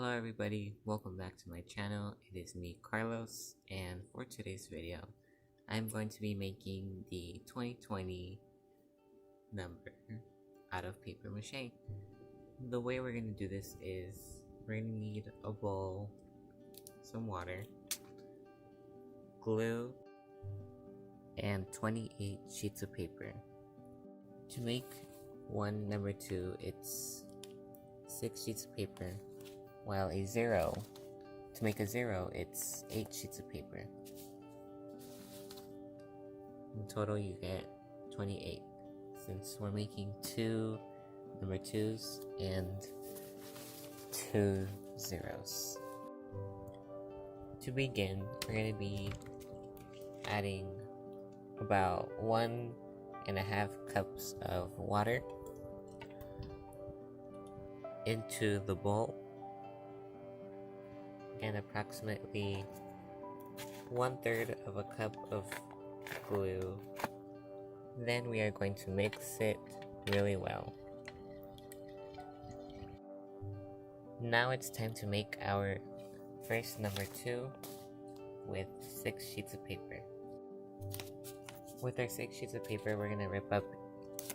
Hello everybody, welcome back to my channel. It is me, Carlos, and for today's video, I'm going to be making the 2020 number out of paper mache. The way we're going to do this is we're going to need a bowl, some water, glue, and 28 sheets of paper. To make one number 2, it's 6 sheets of paper, while to make a 0, it's 8 sheets of paper. In total, you get 28, since we're making 2 number 2s and 2 zeros. To begin, we're going to be adding about 1.5 cups of water into the bowl, and approximately 1/3 of a cup of glue. Then we are going to mix it really well. Now it's time to make our first number 2 with 6 sheets of paper. With our 6 sheets of paper, we're going to rip up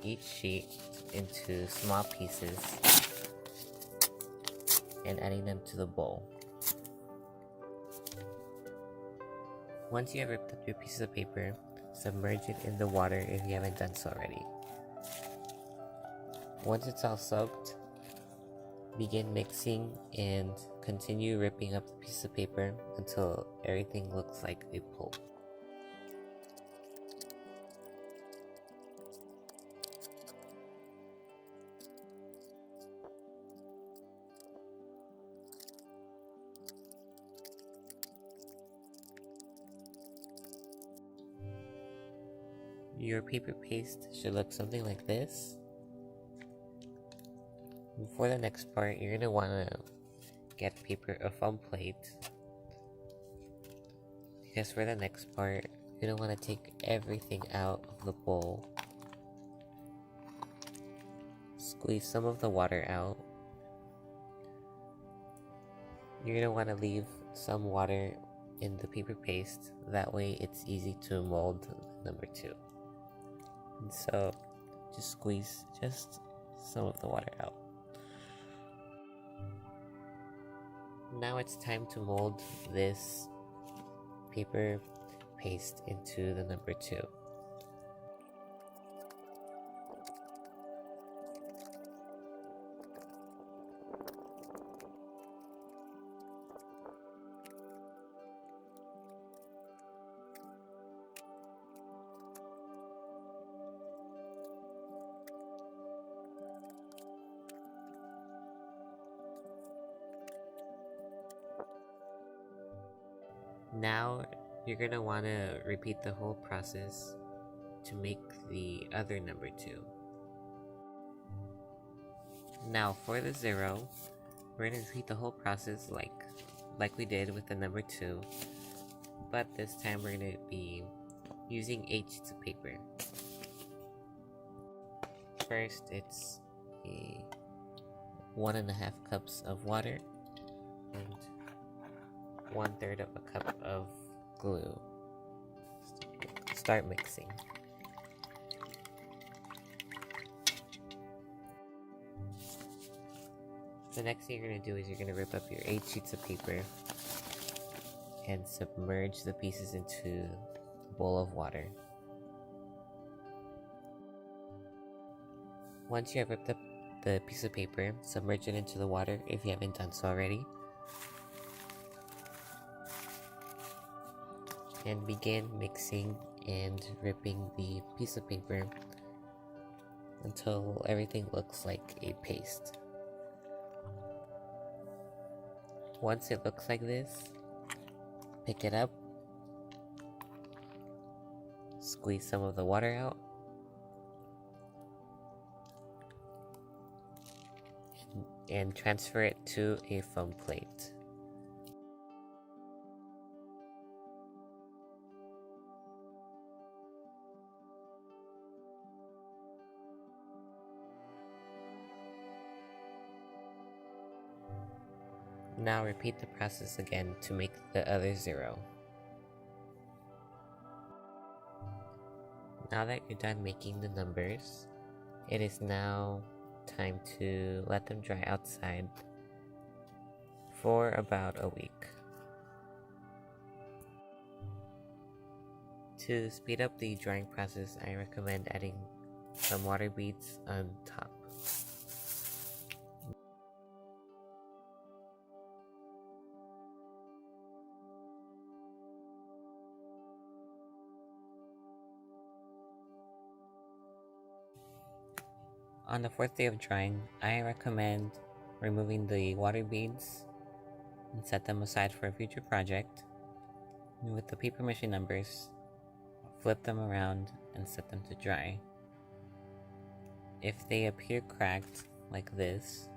each sheet into small pieces and adding them to the bowl. Once you have ripped up your pieces of paper, submerge it in the water if you haven't done so already. Once it's all soaked, begin mixing and continue ripping up the piece of paper until everything looks like a pulp. Your paper paste should look something like this. For the next part, you're going to want to get a foam plate, because for the next part, you're going to want to take everything out of the bowl. Squeeze some of the water out. You're going to want to leave some water in the paper paste, that way it's easy to mold number 2. And so, just squeeze just some of the water out. Now it's time to mold this paper paste into the number 2. Now you're going to want to repeat the whole process to make the other number 2. Now for the 0, we're going to repeat the whole process like we did with the number 2, but this time we're going to be using 8 sheets of paper. First, it's 1.5 cups of water and 1/3 of a cup of glue. Start mixing. The next thing you're going to do is you're going to rip up your 8 sheets of paper and submerge the pieces into a bowl of water. Once you have ripped up the piece of paper, submerge it into the water if you haven't done so already. And begin mixing and ripping the piece of paper until everything looks like a paste. Once it looks like this, pick it up, squeeze some of the water out, and transfer it to a foam plate. Now repeat the process again to make the other 0. Now that you're done making the numbers, it is now time to let them dry outside for about a week. To speed up the drying process, I recommend adding some water beads on top. On the 4th day of drying, I recommend removing the water beads and set them aside for a future project. And with the paper mache numbers, flip them around and set them to dry. If they appear cracked like this,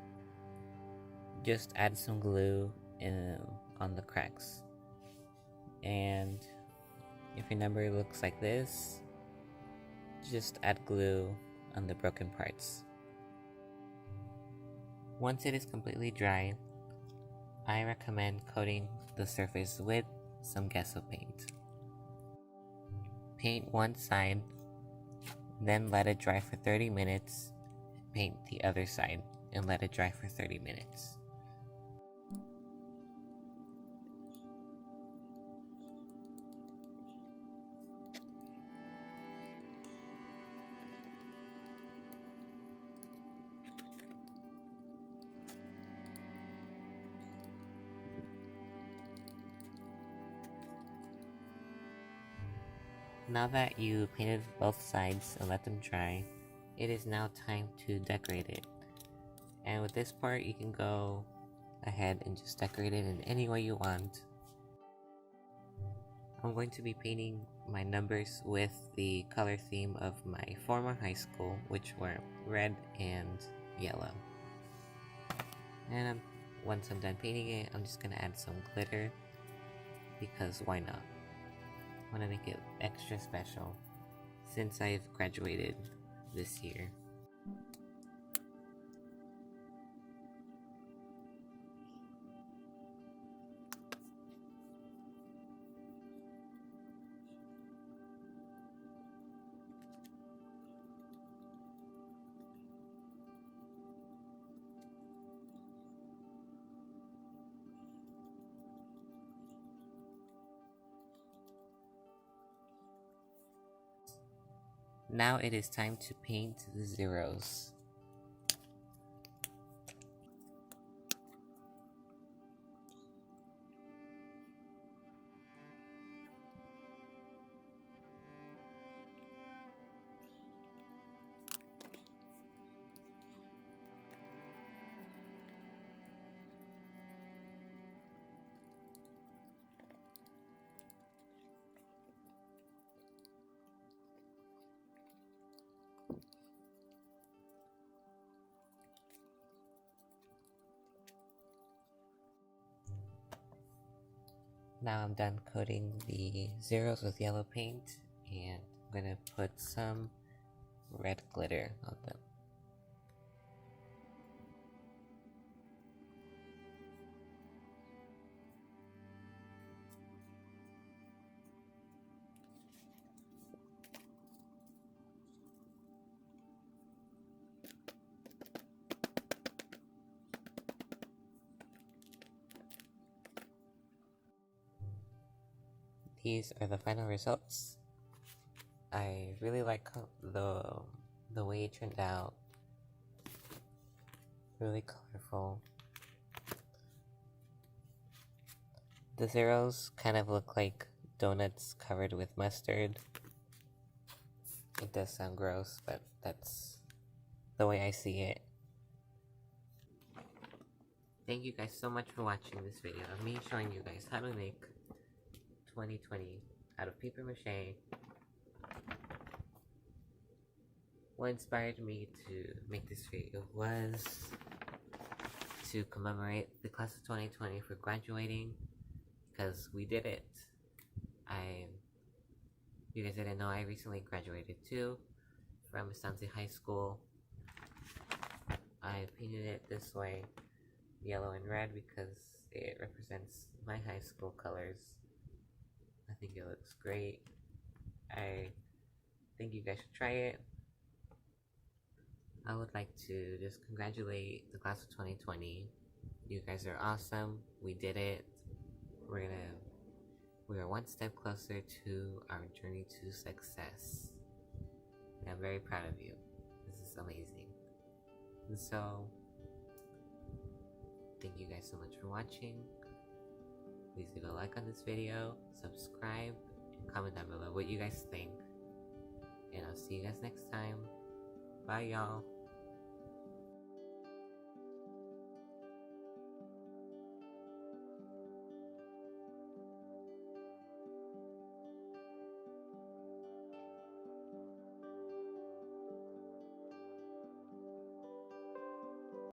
just add some glue on the cracks. And if your number looks like this, just add glue on the broken parts. Once it is completely dry, I recommend coating the surface with some gesso paint. Paint one side, then let it dry for 30 minutes. Paint the other side and let it dry for 30 minutes. Now that you painted both sides and let them dry, it is now time to decorate it. And with this part, you can go ahead and just decorate it in any way you want. I'm going to be painting my numbers with the color theme of my former high school, which were red and yellow. And once I'm done painting it, I'm just gonna add some glitter, because why not? I want to make it extra special since I've graduated this year. Now it is time to paint the zeros. Now I'm done coating the zeros with yellow paint, and I'm gonna put some red glitter on them. These are the final results. I really like the way it turned out. Really colorful. The zeros kind of look like donuts covered with mustard. It does sound gross, but that's the way I see it. Thank you guys so much for watching this video of me showing you guys how to make 2020 out of paper mache. What inspired me to make this video was to commemorate the class of 2020 for graduating, because we did it. You guys didn't know, I recently graduated too from Estancia High School. I painted it this way yellow and red because it represents my high school colors. I think it looks great. I think you guys should try it. I would like to just congratulate the class of 2020. You guys are awesome. We did it. We are one step closer to our journey to success. And I'm very proud of you. This is amazing. And so, thank you guys so much for watching. Please leave a like on this video, subscribe, and comment down below what you guys think. And I'll see you guys next time. Bye, y'all.